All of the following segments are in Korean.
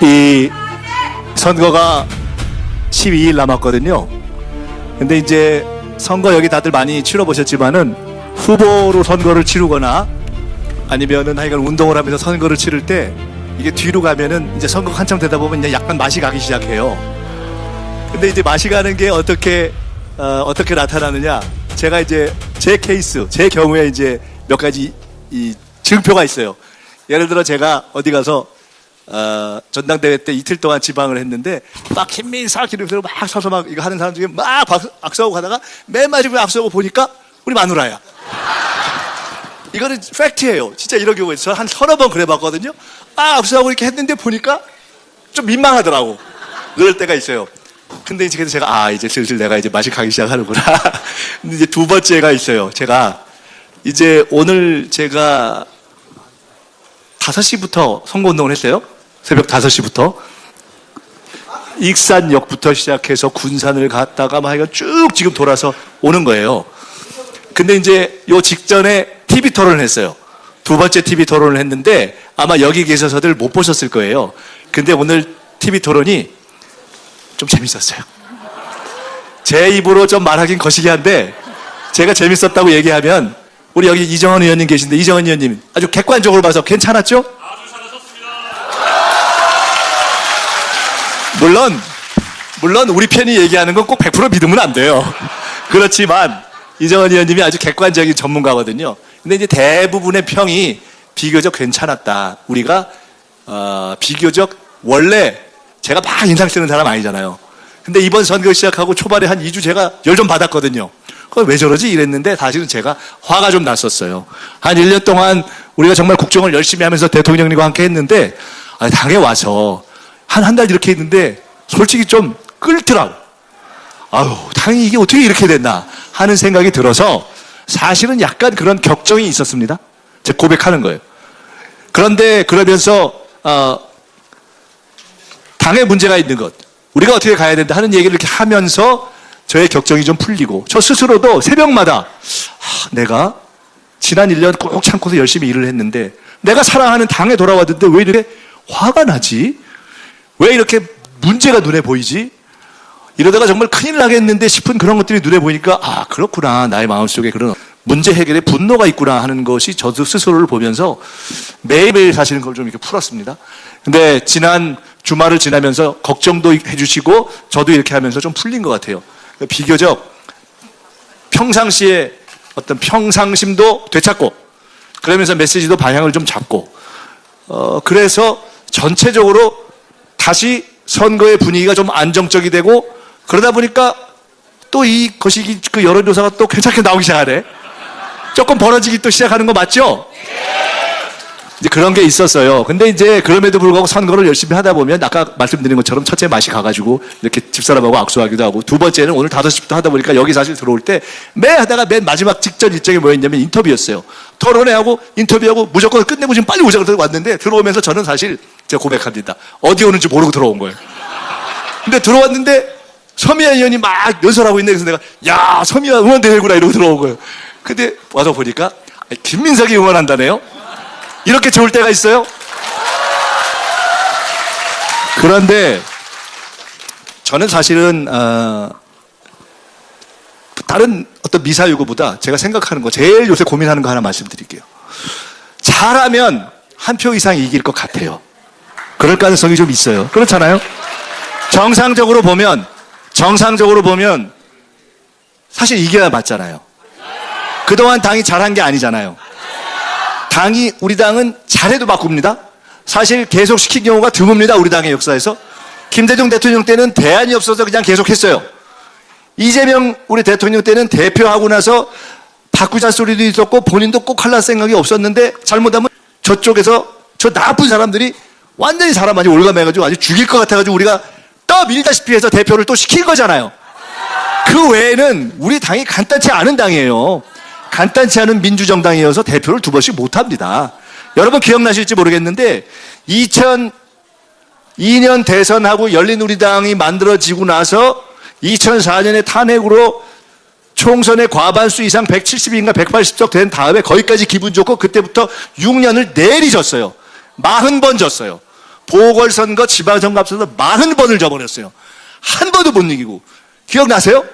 이 선거가 12일 남았거든요. 근데 이제 선거 여기 다들 많이 치러보셨지만은 후보로 선거를 치르거나 아니면은 하여간 운동을 하면서 선거를 치를 때 이게 뒤로 가면은 이제 선거 한참 되다 보면 이제 약간 맛이 가기 시작해요. 근데 이제 맛이 가는 게 어떻게 나타나느냐? 제가 이제 제 케이스, 제 경우에 이제 몇 가지 이 증표가 있어요. 예를 들어 제가 어디 가서 전당대회 때 이틀 동안 지방을 했는데 막 김민석 이러면서 막 서서 막 이거 하는 사람 중에 막 악수하고 가다가 맨 마지막에 악수하고 보니까 우리 마누라야. 이거는 팩트예요. 진짜 이런 경우에 저 한 서너 번 그래봤거든요. 악수하고 이렇게 했는데 보니까 좀 민망하더라고. 그럴 때가 있어요. 근데 이제 그래서 제가 이제 슬슬 내가 이제 맛이 가기 시작하는구나. 근데 이제 두 번째가 있어요. 제가 이제 오늘 제가 5시부터 선거운동을 했어요. 새벽 5시부터. 익산역부터 시작해서 군산을 갔다가 막 쭉 지금 돌아서 오는 거예요. 근데 이제 요 직전에 TV 토론을 했어요. 두 번째 TV 토론을 했는데 아마 여기 계셔서들 못 보셨을 거예요. 근데 오늘 TV 토론이 좀 재밌었어요. 제 입으로 좀 말하긴 거시기 한데 제가 재밌었다고 얘기하면 우리 여기 이정헌 의원님 계신데 이정헌 의원님 아주 객관적으로 봐서 괜찮았죠? 아주 잘하셨습니다. 물론 우리 편이 얘기하는 건 꼭 100% 믿으면 안 돼요. 그렇지만 이정헌 의원님이 아주 객관적인 전문가거든요. 근데 이제 대부분의 평이 비교적 괜찮았다. 우리가 비교적 원래 제가 막 인상 쓰는 사람 아니잖아요. 근데 이번 선거 시작하고 초반에 한 2주 제가 열 좀 받았거든요. 그거 왜 저러지? 이랬는데 사실은 제가 화가 좀 났었어요. 한 1년 동안 우리가 정말 국정을 열심히 하면서 대통령님과 함께 했는데 당에 와서 한 달 이렇게 했는데 솔직히 좀 끓더라고. 당이 이게 어떻게 이렇게 됐나 하는 생각이 들어서 사실은 약간 그런 격정이 있었습니다. 제가 고백하는 거예요. 그런데 그러면서 당에 문제가 있는 것, 우리가 어떻게 가야 된다 하는 얘기를 이렇게 하면서 저의 격정이 좀 풀리고 저 스스로도 새벽마다 내가 지난 1년 꼭 참고서 열심히 일을 했는데 내가 사랑하는 당에 돌아왔는데 왜 이렇게 화가 나지? 왜 이렇게 문제가 눈에 보이지? 이러다가 정말 큰일 나겠는데 싶은 그런 것들이 눈에 보이니까 그렇구나. 나의 마음속에 그런 문제 해결에 분노가 있구나 하는 것이 저도 스스로를 보면서 매일매일 사실은 그걸 좀 이렇게 풀었습니다. 근데 지난 주말을 지나면서 걱정도 해주시고 저도 이렇게 하면서 좀 풀린 것 같아요. 비교적 평상시에 어떤 평상심도 되찾고 그러면서 메시지도 방향을 좀 잡고 그래서 전체적으로 다시 선거의 분위기가 좀 안정적이 되고 그러다 보니까 또 이것이 그 여론조사가 또 괜찮게 나오기 시작하네. 조금 벌어지기 또 시작하는 거 맞죠? 이제 그런 게 있었어요. 근데 이제 그럼에도 불구하고 선거를 열심히 하다 보면 아까 말씀드린 것처럼 첫째 맛이 가가지고 이렇게 집사람하고 악수하기도 하고 두 번째는 오늘 5시부터 하다 보니까 여기 사실 들어올 때 매 하다가 맨 마지막 직전 일정이 뭐였냐면 인터뷰였어요. 토론회하고 인터뷰하고 무조건 끝내고 지금 빨리 오자고 왔는데 들어오면서 저는 사실 제가 고백합니다. 어디 오는지 모르고 들어온 거예요. 근데 들어왔는데 서미아 의원이 막 연설하고 있네. 그래서 내가 야 서미아 응원대회구나 이러고 들어온 거예요. 근데 와서 보니까 김민석이 응원한다네요. 이렇게 좋을 때가 있어요? 그런데 저는 사실은 다른 어떤 미사유구보다 제가 생각하는 거 제일 요새 고민하는 거 하나 말씀드릴게요. 잘하면 한 표 이상 이길 것 같아요. 그럴 가능성이 좀 있어요. 그렇잖아요? 정상적으로 보면 사실 이겨야 맞잖아요. 그동안 당이 잘한 게 아니잖아요. 우리 당은 잘해도 바꿉니다. 사실 계속 시킨 경우가 드뭅니다. 우리 당의 역사에서. 김대중 대통령 때는 대안이 없어서 그냥 계속했어요. 이재명 우리 대통령 때는 대표하고 나서 바꾸자 소리도 있었고 본인도 꼭 할 생각이 없었는데 잘못하면 저쪽에서 저 나쁜 사람들이 완전히 사람 아주 올가매가지고 아주 죽일 것 같아가지고 우리가 떠밀다시피 해서 대표를 또 시킨 거잖아요. 그 외에는 우리 당이 간단치 않은 당이에요. 간단치 않은 민주정당이어서 대표를 2번씩 못합니다. 여러분 기억나실지 모르겠는데 2002년 대선하고 열린우리당이 만들어지고 나서 2004년에 탄핵으로 총선의 과반수 이상 170인가 180석 된 다음에 거기까지 기분 좋고 그때부터 6년을 내리 졌어요. 40번 졌어요. 보궐선거, 지방선거 앞서서 40번을 져버렸어요. 한 번도 못 이기고. 기억나세요?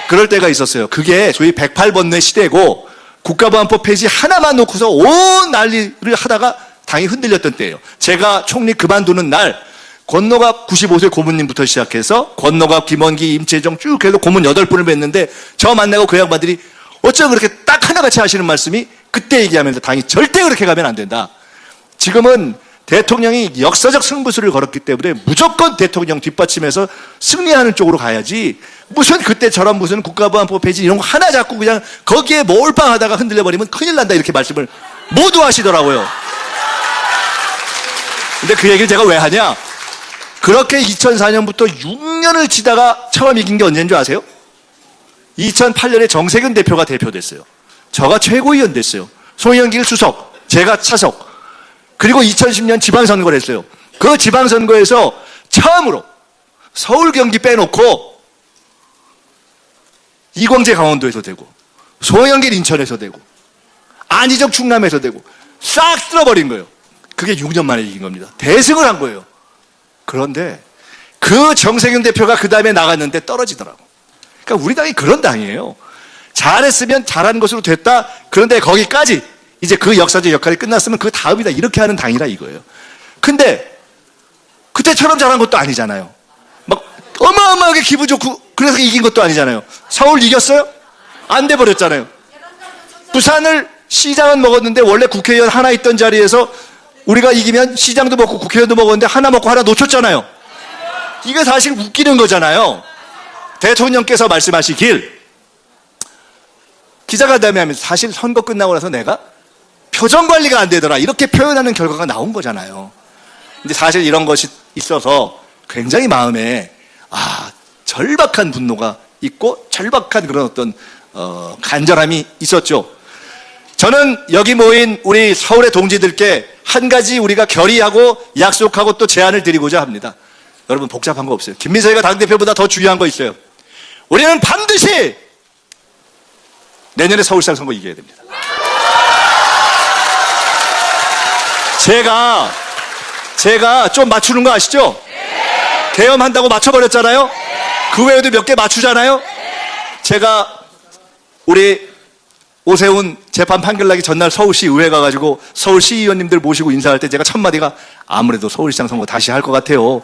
그럴 때가 있었어요. 그게 소위 108번뇌 시대고 국가보안법 폐지 하나만 놓고서 온 난리를 하다가 당이 흔들렸던 때예요. 제가 총리 그만두는 날 권노갑 95세 고문님부터 시작해서 권노갑, 김원기, 임채정 쭉 해서 고문 8분을 뵀는데 저 만나고 그 양반들이 어쩜 그렇게 딱 하나같이 하시는 말씀이 그때 얘기하면서 당이 절대 그렇게 가면 안 된다. 지금은 대통령이 역사적 승부수를 걸었기 때문에 무조건 대통령 뒷받침해서 승리하는 쪽으로 가야지 무슨 그때처럼 무슨 국가보안법 폐지 이런 거 하나 잡고 그냥 거기에 몰빵하다가 흔들려버리면 큰일 난다 이렇게 말씀을 모두 하시더라고요. 근데 그 얘기를 제가 왜 하냐? 그렇게 2004년부터 6년을 지다가 처음 이긴 게 언제인 줄 아세요? 2008년에 정세균 대표가 대표됐어요. 저가 최고위원 됐어요. 송영길 수석, 제가 차석. 그리고 2010년 지방선거를 했어요. 그 지방선거에서 처음으로 서울, 경기 빼놓고 이광재 강원도에서 되고 송영길 인천에서 되고 안희정 충남에서 되고 싹 쓸어버린 거예요. 그게 6년 만에 이긴 겁니다. 대승을 한 거예요. 그런데 그 정세균 대표가 그 다음에 나갔는데 떨어지더라고. 그러니까 우리 당이 그런 당이에요. 잘했으면 잘한 것으로 됐다. 그런데 거기까지 이제 그 역사적 역할이 끝났으면 그 다음이다. 이렇게 하는 당이라 이거예요. 근데 그때처럼 잘한 것도 아니잖아요. 막 어마어마하게 기분 좋고 그래서 이긴 것도 아니잖아요. 서울 이겼어요? 안 돼버렸잖아요. 부산을 시장은 먹었는데 원래 국회의원 하나 있던 자리에서 우리가 이기면 시장도 먹고 국회의원도 먹었는데 하나 먹고 하나 놓쳤잖아요. 이게 사실 웃기는 거잖아요. 대통령께서 말씀하시길 기자간담회 하면서 사실 선거 끝나고 나서 내가 표정 관리가 안 되더라 이렇게 표현하는 결과가 나온 거잖아요. 근데 사실 이런 것이 있어서 굉장히 마음에 절박한 분노가 있고 절박한 그런 어떤 간절함이 있었죠. 저는 여기 모인 우리 서울의 동지들께 한 가지 우리가 결의하고 약속하고 또 제안을 드리고자 합니다. 여러분 복잡한 거 없어요. 김민석이가 당대표보다 더 중요한 거 있어요. 우리는 반드시 내년에 서울시장 선거 이겨야 됩니다. 제가 좀 맞추는 거 아시죠? 계엄한다고 맞춰버렸잖아요. 그 외에도 몇 개 맞추잖아요. 제가 우리 오세훈 재판 판결 나기 전날 서울시 의회 가가지고 서울시의원님들 모시고 인사할 때 제가 첫 마디가 아무래도 서울시장 선거 다시 할 것 같아요.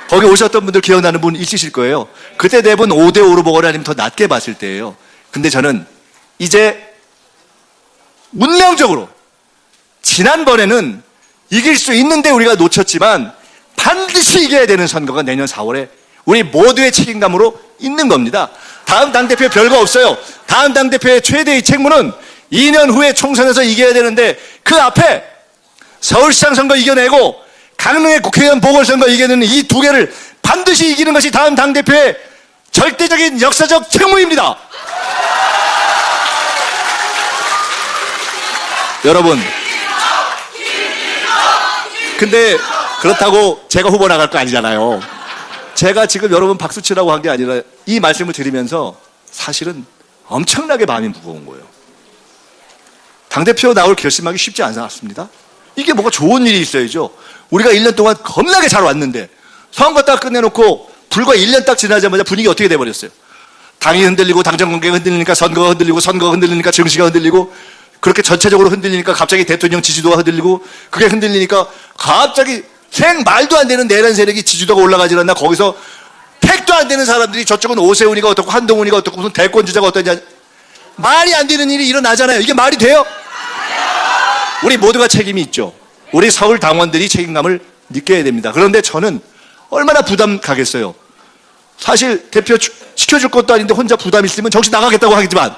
거기 오셨던 분들 기억나는 분 있으실 거예요. 그때 네 분 5대5로 보거나 아니면 더 낮게 봤을 때예요. 근데 저는 이제 운명적으로 지난번에는 이길 수 있는데 우리가 놓쳤지만 반드시 이겨야 되는 선거가 내년 4월에 우리 모두의 책임감으로 있는 겁니다. 다음 당대표 별거 없어요. 다음 당대표의 최대의 책무는 2년 후에 총선에서 이겨야 되는데 그 앞에 서울시장 선거 이겨내고 강릉의 국회의원 보궐선거 이겨내는 이 두 개를 반드시 이기는 것이 다음 당대표의 절대적인 역사적 책무입니다. 여러분, 근데 그렇다고 제가 후보 나갈 거 아니잖아요. 제가 지금 여러분 박수 치라고 한 게 아니라 이 말씀을 드리면서 사실은 엄청나게 마음이 무거운 거예요. 당대표 나올 결심하기 쉽지 않았습니다. 이게 뭐가 좋은 일이 있어야죠. 우리가 1년 동안 겁나게 잘 왔는데 선거 딱 끝내놓고 불과 1년 딱 지나자마자 분위기 어떻게 돼버렸어요. 당이 흔들리고 당정관계가 흔들리니까 선거가 흔들리고 선거가 흔들리니까 정치가 흔들리고 그렇게 전체적으로 흔들리니까 갑자기 대통령 지지도가 흔들리고 그게 흔들리니까 갑자기 말도 안 되는 내란 세력이 지지도가 올라가질 않나. 거기서 택도 안 되는 사람들이 저쪽은 오세훈이가 어떻고 한동훈이가 어떻고 무슨 대권 주자가 어떠냐. 말이 안 되는 일이 일어나잖아요. 이게 말이 돼요? 우리 모두가 책임이 있죠. 우리 서울 당원들이 책임감을 느껴야 됩니다. 그런데 저는 얼마나 부담 가겠어요. 사실 대표 시켜줄 것도 아닌데 혼자 부담 있으면 정신 나가겠다고 하겠지만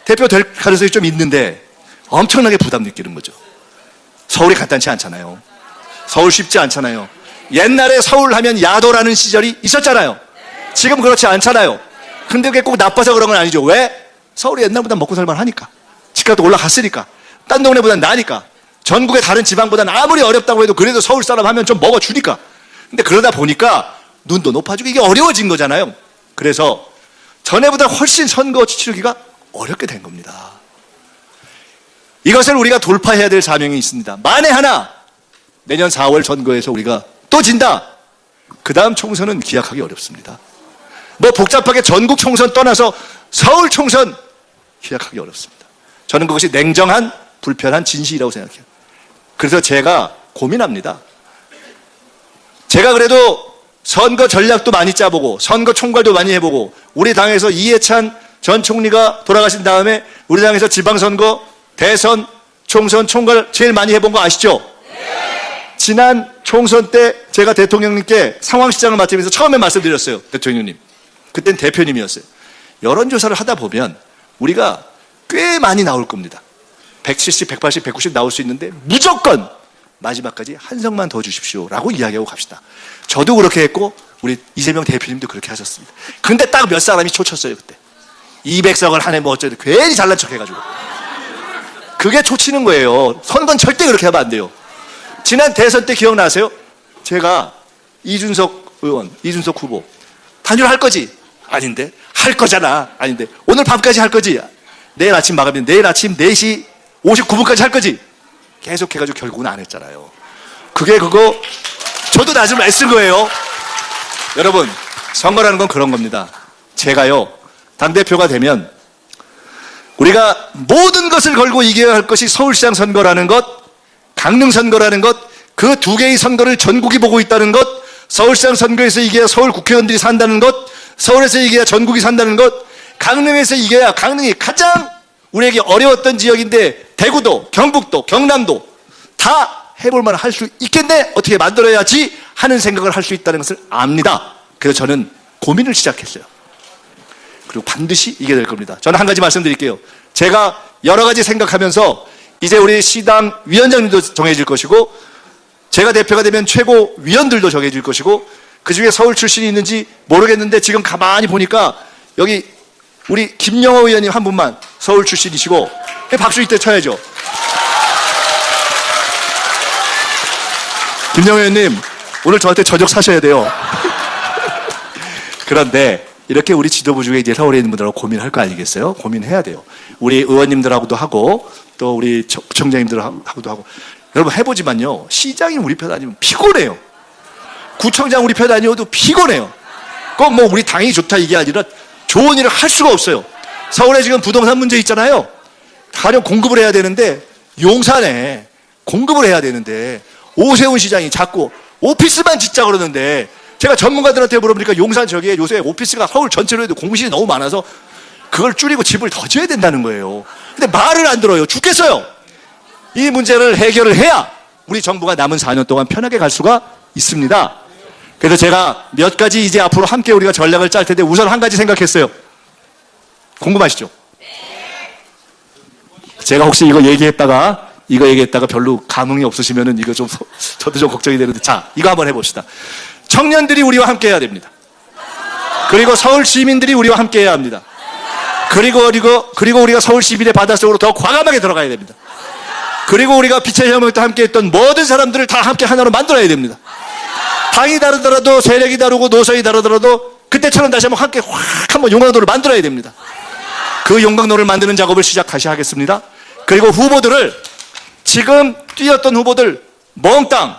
대표 될 가능성이 좀 있는데 엄청나게 부담 느끼는 거죠. 서울이 간단치 않잖아요. 서울 쉽지 않잖아요. 옛날에 서울 하면 야도라는 시절이 있었잖아요. 지금 그렇지 않잖아요. 근데 그게 꼭 나빠서 그런 건 아니죠. 왜? 서울이 옛날보다 먹고 살만 하니까. 집값도 올라갔으니까. 딴 동네보단 나으니까. 전국의 다른 지방보다는 아무리 어렵다고 해도 그래도 서울 사람 하면 좀 먹어주니까. 근데 그러다 보니까 눈도 높아지고 이게 어려워진 거잖아요. 그래서 전에보다 훨씬 선거 치르기가 어렵게 된 겁니다. 이것을 우리가 돌파해야 될 사명이 있습니다. 만에 하나 내년 4월 선거에서 우리가 또 진다. 그 다음 총선은 기약하기 어렵습니다. 뭐 복잡하게 전국 총선 떠나서 서울 총선 기약하기 어렵습니다. 저는 그것이 냉정한 불편한 진실이라고 생각해요. 그래서 제가 고민합니다. 제가 그래도 선거 전략도 많이 짜보고 선거 총괄도 많이 해보고 우리 당에서 이해찬 전 총리가 돌아가신 다음에 우리 당에서 지방선거, 대선, 총선, 총괄 제일 많이 해본 거 아시죠? 지난 총선 때 제가 대통령님께 상황시장을 맡으면서 처음에 말씀드렸어요. 대통령님. 그땐 대표님이었어요. 여론조사를 하다 보면 우리가 꽤 많이 나올 겁니다. 170, 180, 190 나올 수 있는데 무조건 마지막까지 한 석만 더 주십시오 라고 이야기하고 갑시다. 저도 그렇게 했고 우리 이재명 대표님도 그렇게 하셨습니다. 근데 딱 몇 사람이 초쳤어요. 그때 200석을 한 해 뭐 어쩌고 괜히 잘난 척 해가지고 그게 초치는 거예요. 선거는 절대 그렇게 하면 안 돼요. 지난 대선 때 기억나세요? 제가 이준석 의원, 이준석 후보 단일화 할 거지? 아닌데. 할 거잖아. 아닌데. 오늘 밤까지 할 거지? 내일 아침 마감이 내일 아침 4시 59분까지 할 거지? 계속 해가지고 결국은 안 했잖아요. 그게 그거 저도 나중에 애쓴 거예요. 여러분, 선거라는 건 그런 겁니다. 제가요, 당대표가 되면 우리가 모든 것을 걸고 이겨야 할 것이 서울시장 선거라는 것, 강릉 선거라는 것, 그 두 개의 선거를 전국이 보고 있다는 것, 서울시장 선거에서 이겨야 서울 국회의원들이 산다는 것, 서울에서 이겨야 전국이 산다는 것, 강릉에서 이겨야 강릉이 가장 우리에게 어려웠던 지역인데 대구도, 경북도, 경남도 다 해볼 만한 할 수 있겠네? 어떻게 만들어야지? 하는 생각을 할 수 있다는 것을 압니다. 그래서 저는 고민을 시작했어요. 그리고 반드시 이겨야 될 겁니다. 저는 한 가지 말씀드릴게요. 제가 여러 가지 생각하면서 이제 우리 시당 위원장님도 정해질 것이고 제가 대표가 되면 최고위원들도 정해질 것이고 그중에 서울 출신이 있는지 모르겠는데 지금 가만히 보니까 여기 우리 김영호 의원님 한 분만 서울 출신이시고 박수 이때 쳐야죠. 김영호 의원님 오늘 저한테 저녁 사셔야 돼요. 그런데 이렇게 우리 지도부 중에 이제 서울에 있는 분들하고 고민할 거 아니겠어요? 고민해야 돼요. 우리 의원님들하고도 하고 또 우리 구청장님들하고도 하고 여러분 해보지만요. 시장이 우리 편 아니면 피곤해요. 구청장 우리 편 아니어도 피곤해요. 꼭 뭐 우리 당이 좋다 이게 아니라 좋은 일을 할 수가 없어요. 서울에 지금 부동산 문제 있잖아요. 가령 공급을 해야 되는데 용산에 공급을 해야 되는데 오세훈 시장이 자꾸 오피스만 짓자 그러는데 제가 전문가들한테 물어보니까 용산 저기에 요새 오피스가 서울 전체로 해도 공실이 너무 많아서 그걸 줄이고 집을 더 지어야 된다는 거예요. 근데 말을 안 들어요. 죽겠어요. 이 문제를 해결을 해야 우리 정부가 남은 4년 동안 편하게 갈 수가 있습니다. 그래서 제가 몇 가지 이제 앞으로 함께 우리가 전략을 짤 텐데 우선 한 가지 생각했어요. 궁금하시죠? 제가 혹시 이거 얘기했다가 별로 감흥이 없으시면은 이거 좀 저도 좀 걱정이 되는데 자, 이거 한번 해봅시다. 청년들이 우리와 함께 해야 됩니다. 그리고 서울 시민들이 우리와 함께 해야 합니다. 그리고 우리가 서울 시민의 바닷속으로 더 과감하게 들어가야 됩니다. 그리고 우리가 빛의 혁명 때 함께 했던 모든 사람들을 다 함께 하나로 만들어야 됩니다. 당이 다르더라도 세력이 다르고 노선이 다르더라도 그때처럼 다시 한번 함께 확 한번 용광로를 만들어야 됩니다. 그 용광로를 만드는 작업을 다시 하겠습니다. 그리고 후보들을 지금 뛰었던 후보들 몽땅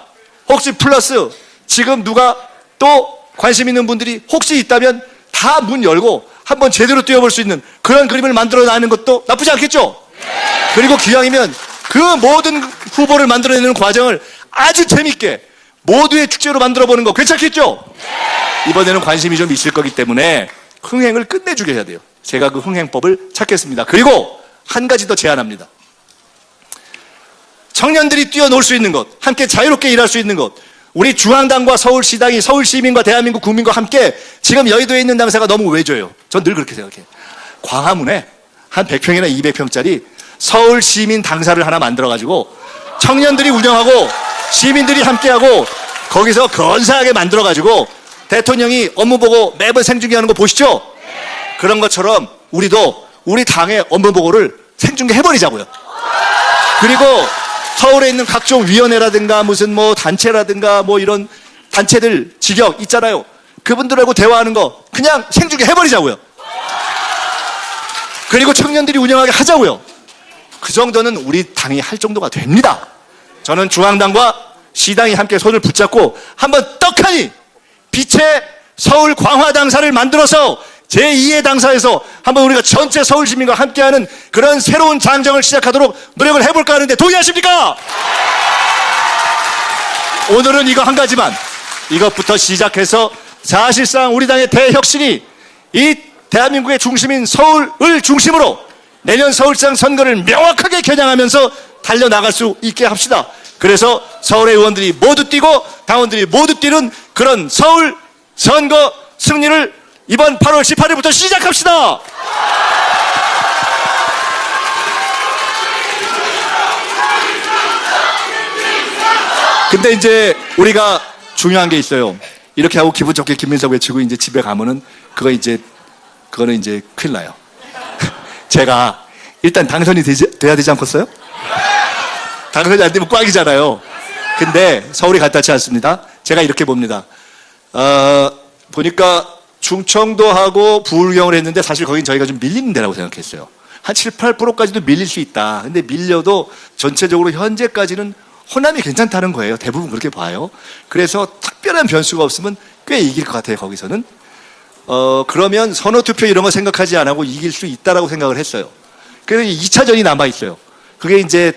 혹시 플러스 지금 누가 또 관심 있는 분들이 혹시 있다면 다 문 열고 한번 제대로 뛰어볼 수 있는 그런 그림을 만들어내는 것도 나쁘지 않겠죠? 그리고 기왕이면 그 모든 후보를 만들어내는 과정을 아주 재밌게 모두의 축제로 만들어보는 거 괜찮겠죠? 이번에는 관심이 좀 있을 거기 때문에 흥행을 끝내주게 해야 돼요. 제가 그 흥행법을 찾겠습니다. 그리고 한 가지 더 제안합니다. 청년들이 뛰어놀 수 있는 것, 함께 자유롭게 일할 수 있는 것, 우리 중앙당과 서울시당이 서울시민과 대한민국 국민과 함께 지금 여의도에 있는 당사가 너무 외져요. 전 늘 그렇게 생각해요. 광화문에 한 100평이나 200평짜리 서울시민 당사를 하나 만들어가지고 청년들이 운영하고 시민들이 함께하고 거기서 건사하게 만들어가지고 대통령이 업무 보고 매번 생중계하는 거 보시죠? 그런 것처럼 우리도 우리 당의 업무 보고를 생중계해버리자고요. 그리고 서울에 있는 각종 위원회라든가 무슨 뭐 단체라든가 뭐 이런 단체들 직역 있잖아요. 그분들하고 대화하는 거 그냥 생중계 해버리자고요. 그리고 청년들이 운영하게 하자고요. 그 정도는 우리 당이 할 정도가 됩니다. 저는 중앙당과 시당이 함께 손을 붙잡고 한번 떡하니 빛의 서울 광화 당사를 만들어서 제2의 당사에서 한번 우리가 전체 서울 시민과 함께하는 그런 새로운 장정을 시작하도록 노력을 해볼까 하는데 동의하십니까? 오늘은 이거 한 가지만, 이것부터 시작해서 사실상 우리 당의 대혁신이 이 대한민국의 중심인 서울을 중심으로 내년 서울시장 선거를 명확하게 겨냥하면서 달려나갈 수 있게 합시다. 그래서 서울의 의원들이 모두 뛰고 당원들이 모두 뛰는 그런 서울 선거 승리를 이번 8월 18일부터 시작합시다. 근데 이제 우리가 중요한 게 있어요. 이렇게 하고 기분 좋게 김민석 외치고 이제 집에 가면은 그거는 이제 큰일 나요. 제가 일단 당선이 돼야 되지 않겠어요? 당선이 안 되면 꽝이잖아요. 근데 서울이 간단치 않습니다. 제가 이렇게 봅니다. 보니까 충청도하고 부울경을 했는데 사실 거긴 저희가 좀 밀리는 데라고 생각했어요. 한 7, 8%까지도 밀릴 수 있다. 근데 밀려도 전체적으로 현재까지는 호남이 괜찮다는 거예요. 대부분 그렇게 봐요. 그래서 특별한 변수가 없으면 꽤 이길 것 같아요. 거기서는. 그러면 선호투표 이런 거 생각하지 안 하고 이길 수 있다라고 생각을 했어요. 그래서 2차전이 남아있어요. 그게 이제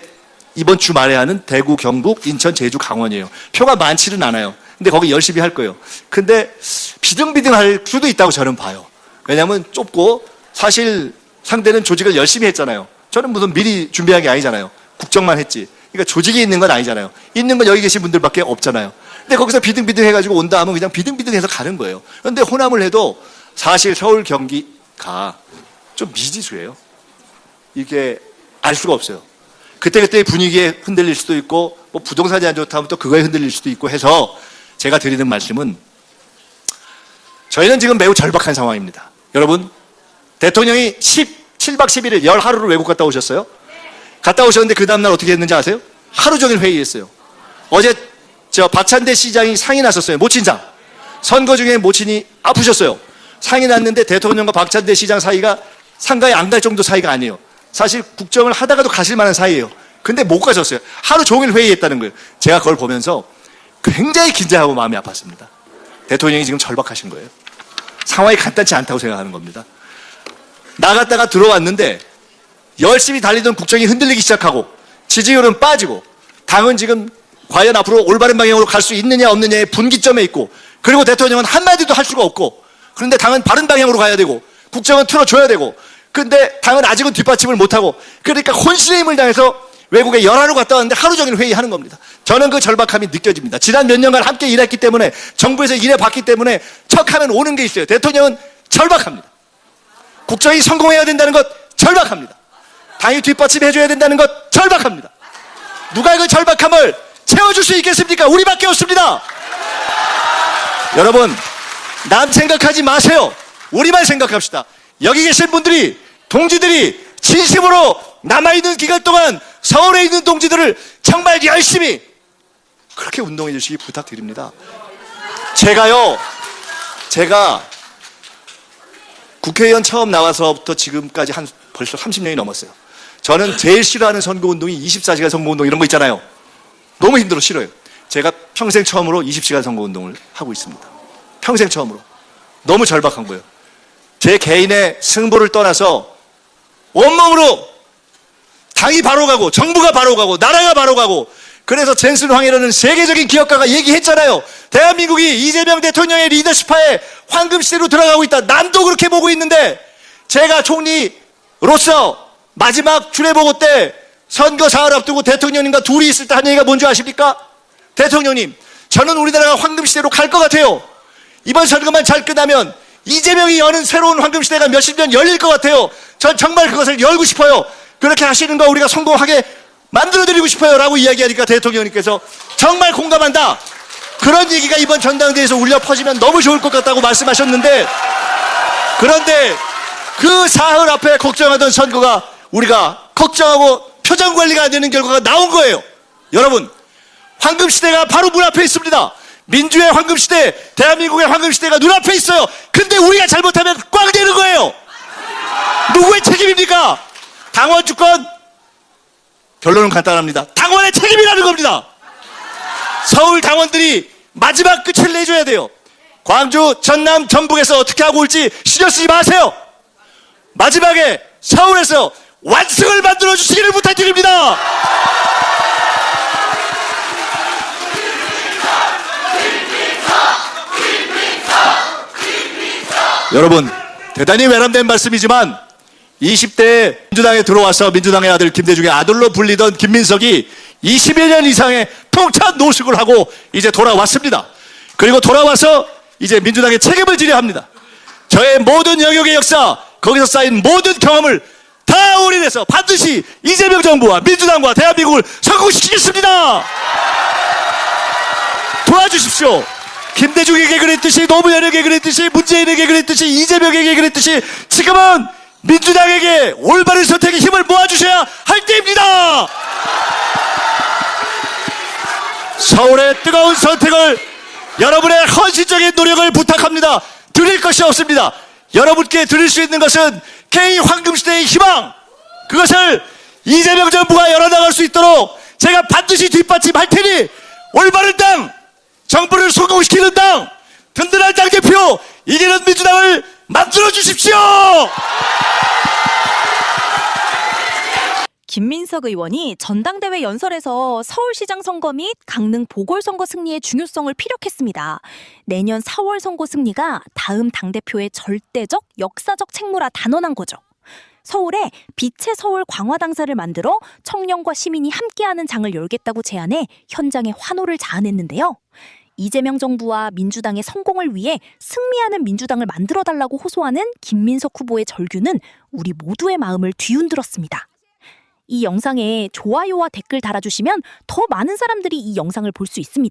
이번 주말에 하는 대구, 경북, 인천, 제주, 강원이에요. 표가 많지는 않아요. 근데 거기 열심히 할 거예요. 근데 비등비등할 수도 있다고 저는 봐요. 왜냐하면 좁고 사실 상대는 조직을 열심히 했잖아요. 저는 무슨 미리 준비한 게 아니잖아요. 국정만 했지. 그러니까 조직이 있는 건 아니잖아요. 있는 건 여기 계신 분들밖에 없잖아요. 근데 거기서 비등비등 해가지고 온다 하면 그냥 비등비등해서 가는 거예요. 그런데 호남을 해도 사실 서울 경기가 좀 미지수예요. 이게 알 수가 없어요. 그때그때 분위기에 흔들릴 수도 있고 뭐 부동산이 안 좋다 하면 또 그거에 흔들릴 수도 있고 해서 제가 드리는 말씀은 저희는 지금 매우 절박한 상황입니다. 여러분, 대통령이 7박 11일 열 하루를 외국 갔다 오셨어요? 갔다 오셨는데 그 다음날 어떻게 했는지 아세요? 하루 종일 회의했어요. 어제 박찬대 시장이 상이 났었어요. 모친상. 선거 중에 모친이 아프셨어요. 상이 났는데 대통령과 박찬대 시장 사이가 상가에 안 갈 정도 사이가 아니에요. 사실 국정을 하다가도 가실 만한 사이예요. 근데 못 가셨어요. 하루 종일 회의했다는 거예요. 제가 그걸 보면서 굉장히 긴장하고 마음이 아팠습니다. 대통령이 지금 절박하신 거예요. 상황이 간단치 않다고 생각하는 겁니다. 나갔다가 들어왔는데 열심히 달리던 국정이 흔들리기 시작하고 지지율은 빠지고 당은 지금 과연 앞으로 올바른 방향으로 갈 수 있느냐 없느냐의 분기점에 있고 그리고 대통령은 한마디도 할 수가 없고 그런데 당은 바른 방향으로 가야 되고 국정은 틀어줘야 되고 근데 당은 아직은 뒷받침을 못하고 그러니까 혼신의 힘을 당해서 외국에 열하루 갔다 왔는데 하루 종일 회의하는 겁니다. 저는 그 절박함이 느껴집니다. 지난 몇 년간 함께 일했기 때문에 정부에서 일해봤기 때문에 척하면 오는 게 있어요. 대통령은 절박합니다. 국정이 성공해야 된다는 것 절박합니다. 당이 뒷받침해줘야 된다는 것 절박합니다. 누가 그 절박함을 채워줄 수 있겠습니까? 우리밖에 없습니다. 여러분, 남 생각하지 마세요. 우리만 생각합시다. 여기 계신 분들이, 동지들이 진심으로 남아있는 기간 동안 서울에 있는 동지들을 정말 열심히 그렇게 운동해 주시기 부탁드립니다. 제가 국회의원 처음 나와서부터 지금까지 벌써 30년이 넘었어요. 저는 제일 싫어하는 선거운동이 24시간 선거운동 이런 거 있잖아요. 너무 힘들어 싫어요. 제가 평생 처음으로 20시간 선거운동을 하고 있습니다. 평생 처음으로. 너무 절박한 거예요. 제 개인의 승부를 떠나서 온몸으로 당이 바로 가고 정부가 바로 가고 나라가 바로 가고 그래서 젠슨 황이라는 세계적인 기업가가 얘기했잖아요. 대한민국이 이재명 대통령의 리더십하에 황금시대로 들어가고 있다. 남도 그렇게 보고 있는데 제가 총리로서 마지막 주례보고 때 선거 사흘 앞두고 대통령님과 둘이 있을 때 한 얘기가 뭔지 아십니까? 대통령님, 저는 우리나라가 황금시대로 갈 것 같아요. 이번 선거만 잘 끝나면 이재명이 여는 새로운 황금시대가 몇십 년 열릴 것 같아요. 전 정말 그것을 열고 싶어요. 그렇게 하시는 거 우리가 성공하게 만들어드리고 싶어요 라고 이야기하니까 대통령님께서 정말 공감한다. 그런 얘기가 이번 전당대회에서 울려 퍼지면 너무 좋을 것 같다고 말씀하셨는데 그런데 그 사흘 앞에 걱정하던 선거가 우리가 걱정하고 표정 관리가 안 되는 결과가 나온 거예요. 여러분, 황금시대가 바로 문 앞에 있습니다. 민주의 황금시대, 대한민국의 황금시대가 눈앞에 있어요. 근데 우리가 잘못하면 꽝 되는 거예요. 누구의 책임입니까? 당원 주권? 결론은 간단합니다. 당원의 책임이라는 겁니다. 서울 당원들이 마지막 끝을 내줘야 돼요. 광주, 전남, 전북에서 어떻게 하고 올지 신경 쓰지 마세요. 마지막에 서울에서 완승을 만들어 주시기를 부탁드립니다. 여러분, 대단히 외람된 말씀이지만 20대에 민주당에 들어와서 민주당의 아들 김대중의 아들로 불리던 김민석이 21년 이상의 통찬 노숙을 하고 이제 돌아왔습니다. 그리고 돌아와서 이제 민주당의 책임을 지려 합니다. 저의 모든 영역의 역사, 거기서 쌓인 모든 경험을 다 올인해서 반드시 이재명 정부와 민주당과 대한민국을 성공시키겠습니다. 도와주십시오. 김대중에게 그랬듯이, 노무현에게 그랬듯이, 문재인에게 그랬듯이, 이재명에게 그랬듯이 지금은 민주당에게 올바른 선택의 힘을 모아주셔야 할 때입니다. 서울의 뜨거운 선택을, 여러분의 헌신적인 노력을 부탁합니다. 드릴 것이 없습니다. 여러분께 드릴 수 있는 것은 K 황금시대의 희망, 그것을 이재명 정부가 열어나갈 수 있도록 제가 반드시 뒷받침할 테니 올바른 당, 정부를 성공시키는 당, 든든한 당대표, 이기는 민주당을 만들어 주십시오. 김민석 의원이 전당대회 연설에서 서울시장 선거 및 강릉 보궐선거 승리의 중요성을 피력했습니다. 내년 4월 선거 승리가 다음 당대표의 절대적, 역사적 책무라 단언한 거죠. 서울에 빛의 서울 광화당사를 만들어 청년과 시민이 함께하는 장을 열겠다고 제안해 현장에 환호를 자아냈는데요. 이재명 정부와 민주당의 성공을 위해 승리하는 민주당을 만들어달라고 호소하는 김민석 후보의 절규는 우리 모두의 마음을 뒤흔들었습니다. 이 영상에 좋아요와 댓글 달아주시면 더 많은 사람들이 이 영상을 볼 수 있습니다.